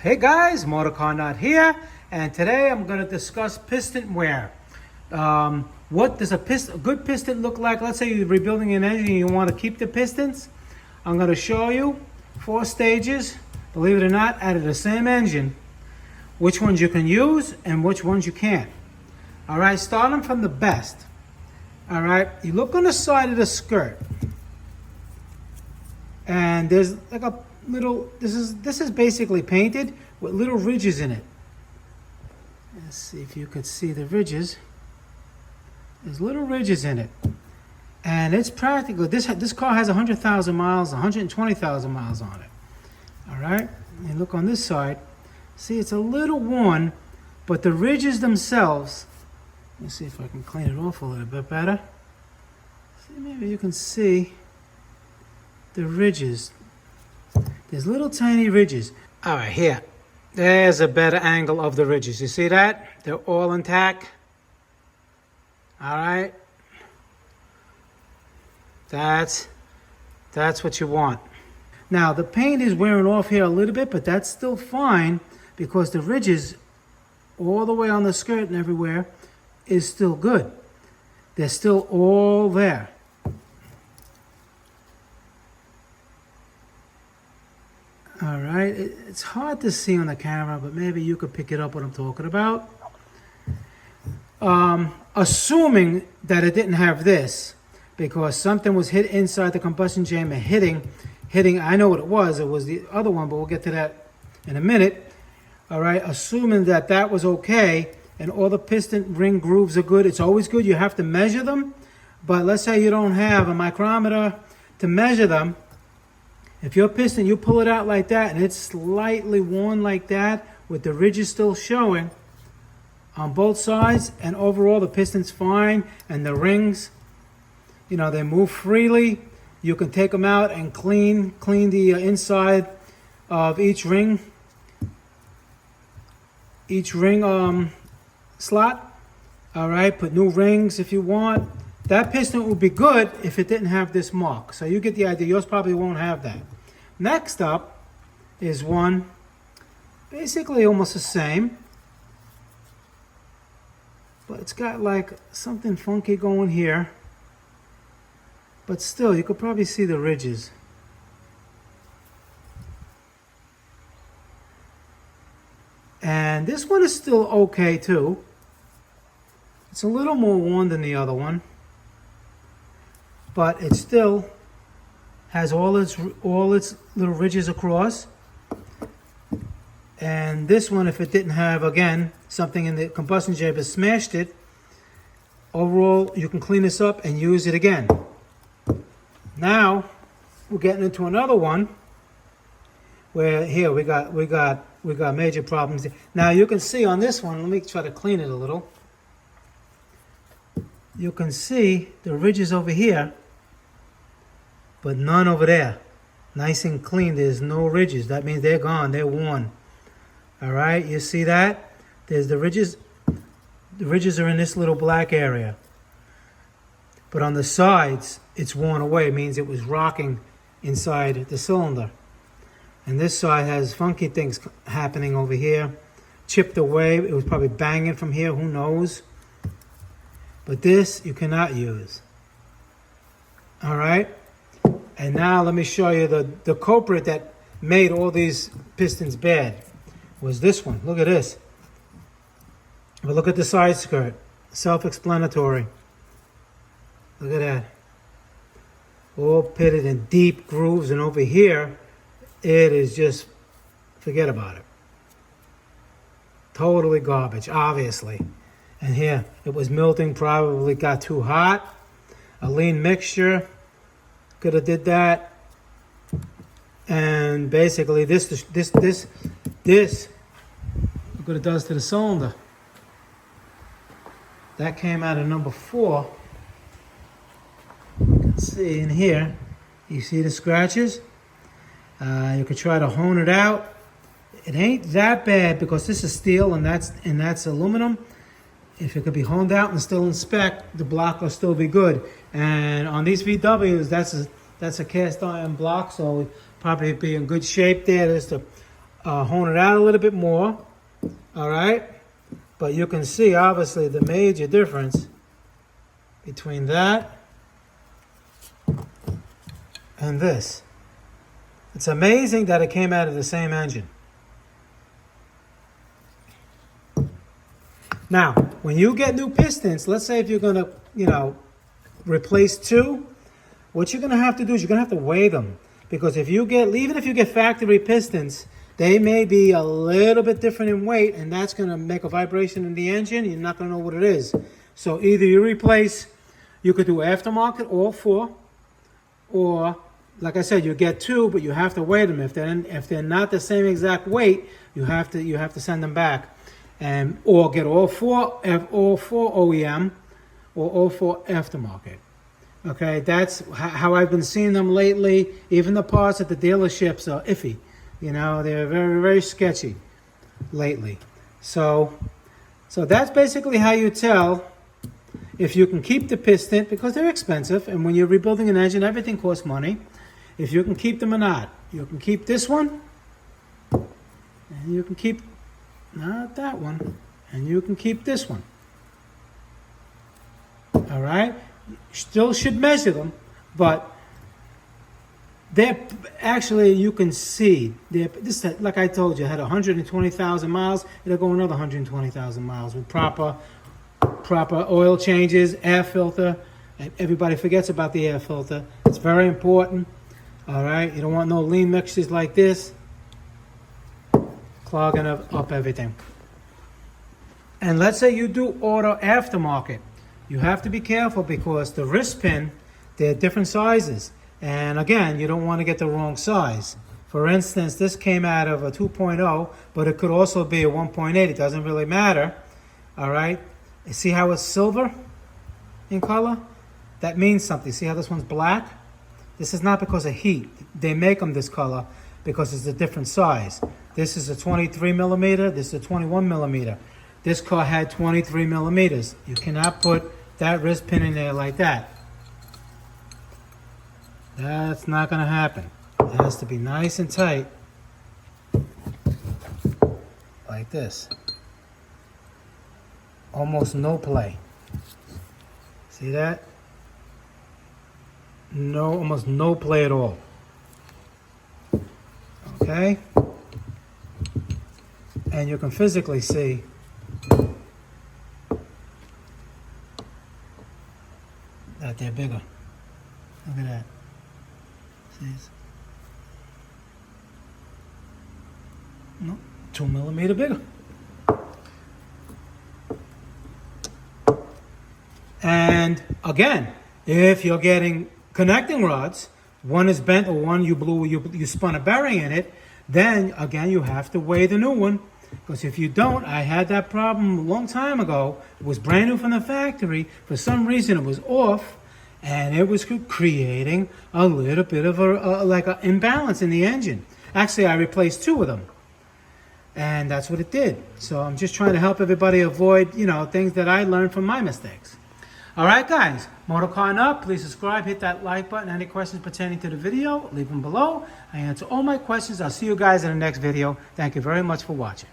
Hey guys, Motorcarnut here, and today I'm going to discuss piston wear. What does a good piston look like? Let's say you're rebuilding an engine and you want to keep the pistons. I'm going to show you 4 stages, believe it or not, out of the same engine, which ones you can use and which ones you can't. All right, starting from the best. All right, you look on the side of the skirt, and there's like a little, this is basically painted with little ridges in it. Let's see if you could see the ridges. There's little ridges in it, and it's practical. This car has 100,000 miles, 120,000 miles on it. All right, and look on this side. See, it's a little worn, but the ridges themselves. Let's see if I can clean it off a little bit better. See, maybe you can see the ridges. There's little tiny ridges. All right, here. There's a better angle of the ridges. You see that? They're all intact. All right. That's what you want. Now, the paint is wearing off here a little bit, but that's still fine because the ridges all the way on the skirt and everywhere is still good. They're still all there. All right, it's hard to see on the camera, but maybe you could pick it up what I'm talking about. Assuming that it didn't have this, because something was hit inside the combustion chamber, hitting, I know what it was the other one, but we'll get to that in a minute. All right, assuming that that was okay, and all the piston ring grooves are good, it's always good, you have to measure them, but let's say you don't have a micrometer to measure them. If your piston, you pull it out like that and it's slightly worn like that with the ridges still showing on both sides, and overall the piston's fine and the rings, you know, they move freely. You can take them out and clean the inside of each ring slot. All right, put new rings if you want. That piston would be good if it didn't have this mark. So you get the idea. Yours probably won't have that. Next up is one basically almost the same, but it's got like something funky going here. But still, you could probably see the ridges. And this one is still okay too. It's a little more worn than the other one, but it still has all its little ridges across. And this one, if it didn't have, again, something in the combustion chamber smashed it, overall you can clean this up and use it again. Now we're getting into another one where here we got major problems. Now you can see on this one, let me try to clean it a little. You can see the ridges over here, but none over there. Nice and clean. There's no ridges. That means they're gone. They're worn. All right, you see that? There's the ridges. The ridges are in this little black area. But on the sides, it's worn away. It means it was rocking inside the cylinder. And this side has funky things happening over here. Chipped away. It was probably banging from here. Who knows? But this you cannot use. All right? And now let me show you the culprit that made all these pistons bad was this one. Look at this. But look at the side skirt. Self-explanatory. Look at that. All pitted in deep grooves, and over here, it is just, forget about it. Totally garbage, obviously. And here, it was melting, probably got too hot. A lean mixture. Could have did that, and basically this look what it does to the cylinder. That came out of number 4. You can see in here, you see the scratches. You could try to hone it out. It ain't that bad because this is steel and that's aluminum. If it could be honed out and still inspect, the block will still be good. And on these VWs, that's a cast iron block, so it'll probably be in good shape there. Just hone it out a little bit more. All right, but you can see obviously the major difference between that and this. It's amazing that it came out of the same engine. Now, when you get new pistons, let's say if you're going to, replace two, what you're going to have to do is you're going to have to weigh them. Because even if you get factory pistons, they may be a little bit different in weight, and that's going to make a vibration in the engine. You're not going to know what it is. So either you could do aftermarket, all four, or like I said, you get two, but you have to weigh them. If they're not the same exact weight, you have to send them back. Or get all four OEM or all four aftermarket. Okay, that's how I've been seeing them lately. Even the parts at the dealerships are iffy. They're very, very sketchy lately. So that's basically how you tell if you can keep the piston, because they're expensive, and when you're rebuilding an engine, everything costs money. If you can keep them or not. You can keep this one, and you can keep not that one, and you can keep this one. All right, still should measure them, but they're actually, you can see this, like I told you, had 120,000 miles. It'll go another 120,000 miles with proper oil changes, air filter. Everybody forgets about the air filter. It's very important. All right, you don't want no lean mixtures like this clogging up everything. And let's say you do order aftermarket. You have to be careful because the wrist pin, they're different sizes. And again, you don't want to get the wrong size. For instance, this came out of a 2.0, but it could also be a 1.8. It doesn't really matter. All right. You see how it's silver in color? That means something. See how this one's black? This is not because of heat. They make them this color because it's a different size. This is a 23 millimeter. This is a 21 millimeter. This car had 23 millimeters. You cannot put that wrist pin in there like that. That's not going to happen. It has to be nice and tight, like this. Almost no play. See that? No, almost no play at all. Okay? And you can physically see that they're bigger. Look at that. See? No, 2 millimeter bigger. And again, if you're getting connecting rods, one is bent or one you spun a bearing in it, then again you have to weigh the new one. Because if you don't, I had that problem a long time ago. It was brand new from the factory. For some reason it was off, and it was creating a little bit of like an imbalance in the engine. Actually, I replaced two of them, and that's what it did. So I'm just trying to help everybody avoid, things that I learned from my mistakes. All right, guys, Motorcarnut, please subscribe, hit that like button. Any questions pertaining to the video, leave them below. I answer all my questions. I'll see you guys in the next video. Thank you very much for watching.